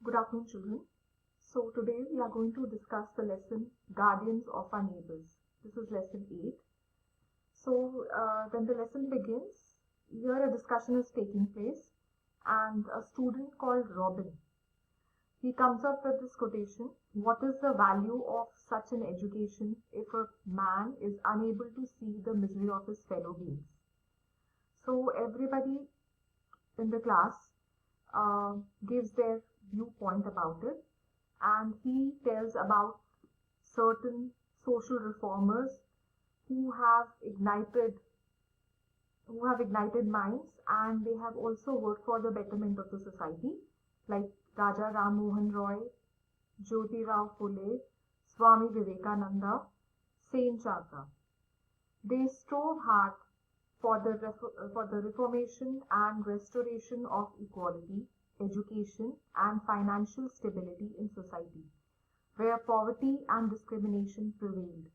Good afternoon, children. So today we are going to discuss the lesson Guardians of Our Neighbors. This is lesson 8. So when the lesson begins, here a discussion is taking place and a student called Robin, he comes up with this quotation: what is the value of such an education if a man is unable to see the misery of his fellow beings? So everybody in the class gives their viewpoint about it, and he tells about certain social reformers who have ignited minds, and they have also worked for the betterment of the society, like Raja Ram Mohan Roy, Jyotirao Phule, Swami Vivekananda, Saint Chavda. They strove hard for the reformation and restoration of equality, education, and financial stability in society, where poverty and discrimination prevailed,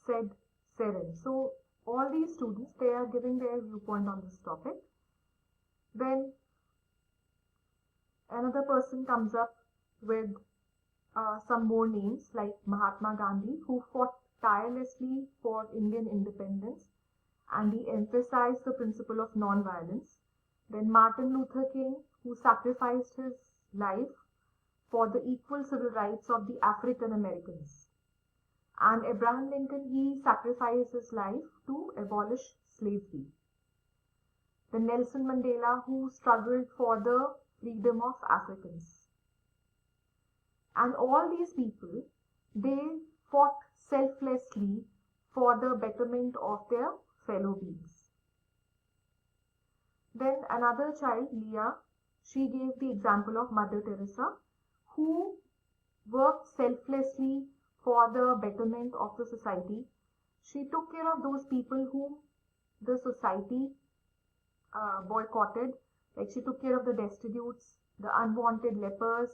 said Seren. So all these students, they are giving their viewpoint on this topic. Then another person comes up with some more names, like Mahatma Gandhi, who fought tirelessly for Indian independence, and he emphasized the principle of non-violence. Then Martin Luther King, who sacrificed his life for the equal civil rights of the African Americans. And Abraham Lincoln, he sacrificed his life to abolish slavery. Then Nelson Mandela, who struggled for the freedom of Africans. And all these people, they fought selflessly for the betterment of their fellow beings. Then another child, Leah, she gave the example of Mother Teresa, who worked selflessly for the betterment of the society. She took care of those people whom the society boycotted. Like, she took care of the destitutes, the unwanted lepers,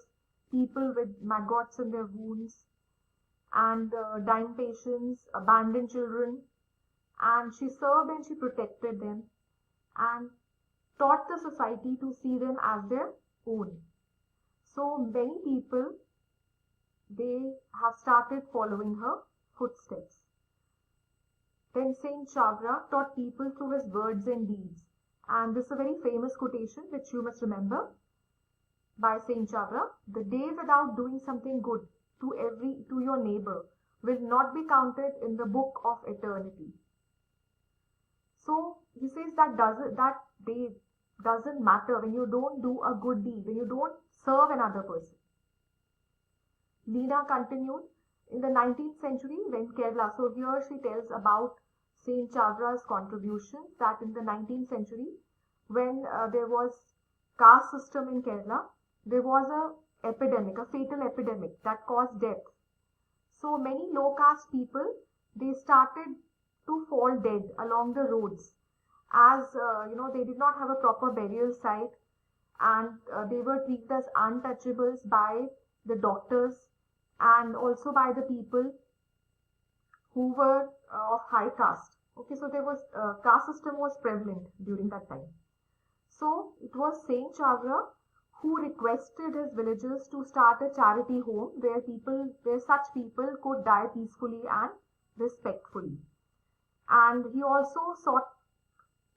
people with maggots in their wounds, and dying patients, abandoned children. And she served and she protected them and taught the society to see them as their own. So many people, they have started following her footsteps. Then Saint Chavda taught people through his words and deeds. And this is a very famous quotation which you must remember by Saint Chavda: the day without doing something good to your neighbor will not be counted in the book of eternity. So he says that day doesn't matter when you don't do a good deed, when you don't serve another person. Leena continued in the 19th century when Kerala, so here she tells about Saint Chavda's contribution, that in the 19th century when there was caste system in Kerala, there was a fatal epidemic that caused death. So many low caste people, they started to fall dead along the roads, as they did not have a proper burial site, and they were treated as untouchables by the doctors and also by the people who were of high caste. Okay, so there was caste system was prevalent during that time. So it was Saint Chavda who requested his villagers to start a charity home where such people could die peacefully and respectfully. And he also sought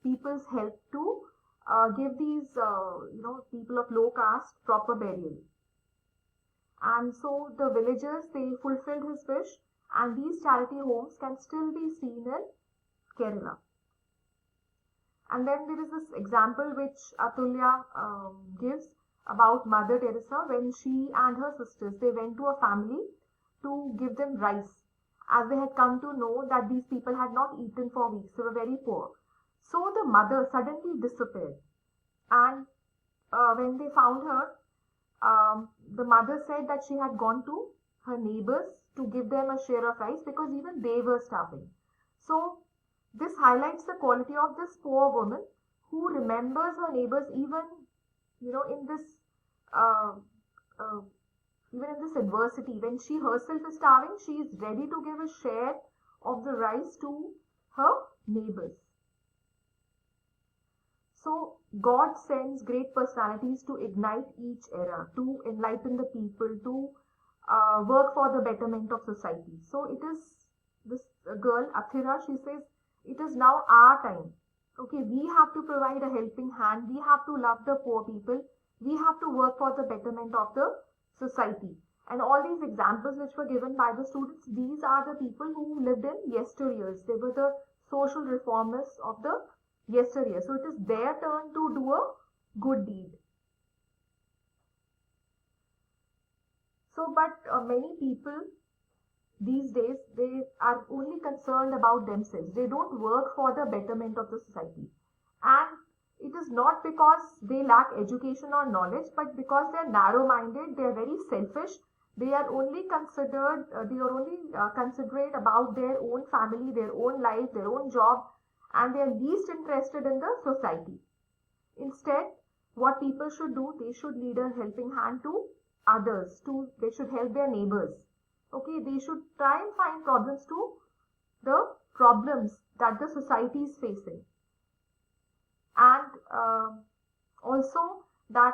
people's help to give these people of low caste proper burial. And so the villagers, they fulfilled his wish, and these charity homes can still be seen in Kerala. And then there is this example which Atulya gives about Mother Teresa when she and her sisters, they went to a family to give them rice, as they had come to know that these people had not eaten for weeks. They were very poor. So the mother suddenly disappeared, and when they found her, the mother said that she had gone to her neighbors to give them a share of rice because even they were starving. So this highlights the quality of this poor woman who remembers her neighbors even in this adversity. When she herself is starving, she is ready to give a share of the rice to her neighbors. So God sends great personalities to ignite each era, to enlighten the people, to work for the betterment of society. So it is this girl, Athira, she says, it is now our time. Okay, we have to provide a helping hand. We have to love the poor people. We have to work for the betterment of the society. And all these examples which were given by the students, these are the people who lived in yesteryears. They were the social reformers of the yesteryear. So it is their turn to do a good deed. So, but many people these days, they are only concerned about themselves. They don't work for the betterment of the society. And it is not because they lack education or knowledge, but because they are narrow-minded, they are very selfish. They are only considerate about their own family, their own life, their own job, and they are least interested in the society. Instead, what people should do, they should lead a helping hand to others. They should help their neighbors. Okay, they should try and find problems to the problems that the society is facing. And also that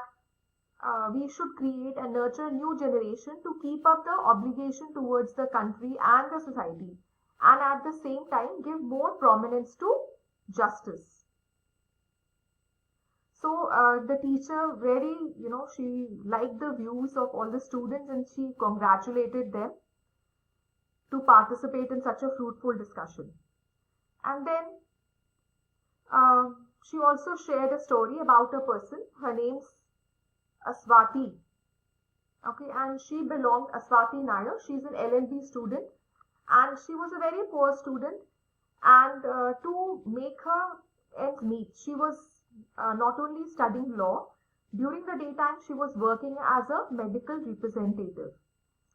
we should create and nurture a new generation to keep up the obligation towards the country and the society, and at the same time give more prominence to justice. So the teacher very, she liked the views of all the students and she congratulated them to participate in such a fruitful discussion. And then she also shared a story about a person. Her name's Aswati. Okay, and she belonged, Aswati Nair. She's an LLB student and she was a very poor student. And to make her ends meet, she was not only studying law, during the daytime she was working as a medical representative.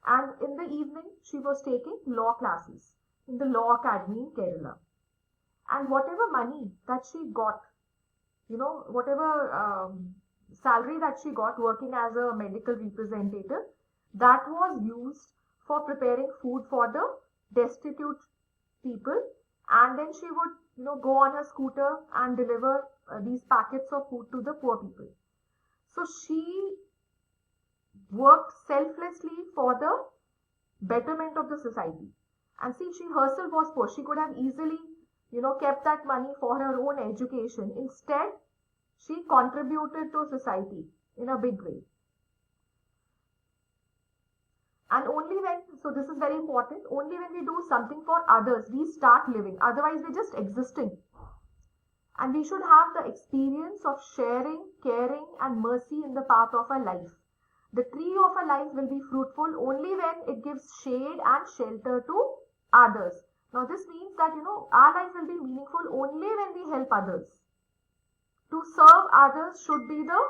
And in the evening, she was taking law classes in the Law Academy in Kerala. And whatever money that she got, whatever salary that she got working as a medical representative, that was used for preparing food for the destitute people. And then she would, go on her scooter and deliver these packets of food to the poor people. So she worked selflessly for the betterment of the society. And see, she herself was poor. She could have easily, kept that money for her own education. Instead, she contributed to society in a big way. And only when, so this is very important, only when we do something for others, we start living. Otherwise, we're just existing. And we should have the experience of sharing, caring, and mercy in the path of our life. The tree of a life will be fruitful only when it gives shade and shelter to others. Now this means that, our life will be meaningful only when we help others. To serve others should be the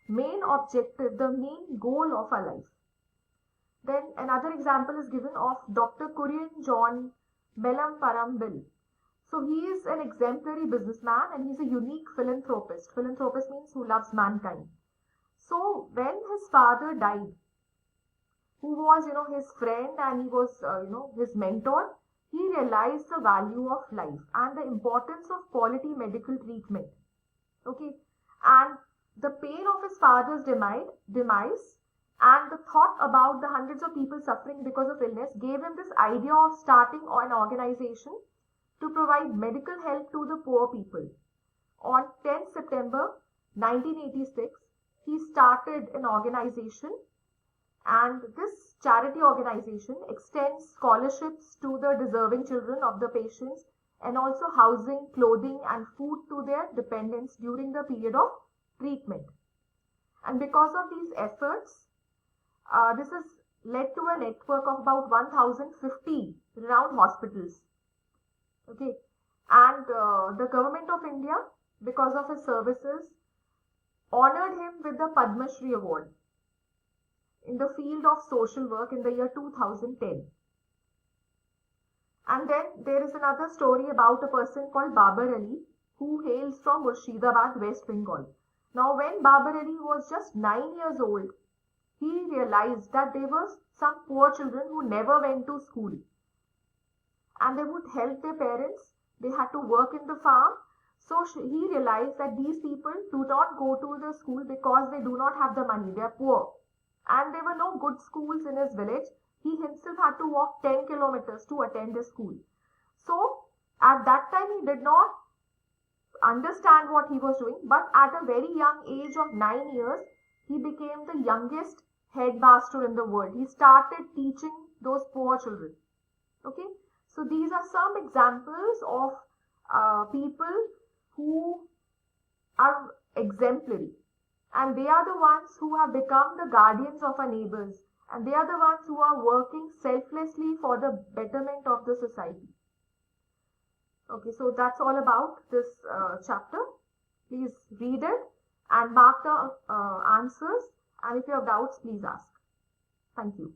main objective, the main goal of our life. Then another example is given of Dr. Kurian John Mellam-Parambil. So he is an exemplary businessman and he's a unique philanthropist. Philanthropist means who loves mankind. So when his father died, who was, his friend and he was, his mentor, he realized the value of life and the importance of quality medical treatment. Okay. And the pain of his father's demise and the thought about the hundreds of people suffering because of illness gave him this idea of starting an organization to provide medical help to the poor people. On 10 September 1986, he started an organization, and this charity organization extends scholarships to the deserving children of the patients and also housing, clothing and food to their dependents during the period of treatment. And because of these efforts, this has led to a network of about 1,050 renowned hospitals. Okay, and the government of India, because of his services, honored him with the Padma Shri Award in the field of social work in the year 2010. And then there is another story about a person called Babar Ali who hails from Murshidabad, West Bengal. Now when Babar Ali was just 9 years old, he realized that there were some poor children who never went to school and they would help their parents. They had to work in the farm. So he realized that these people do not go to the school because they do not have the money, they are poor. And there were no good schools in his village. He himself had to walk 10 kilometers to attend a school. So at that time he did not understand what he was doing, but at a very young age of 9 years, he became the youngest headmaster in the world. He started teaching those poor children. Okay, so these are some examples of people who are exemplary, and they are the ones who have become the guardians of our neighbors, and they are the ones who are working selflessly for the betterment of the society. Okay, so that's all about this chapter. Please read it and mark the answers, and if you have doubts, please ask. Thank you.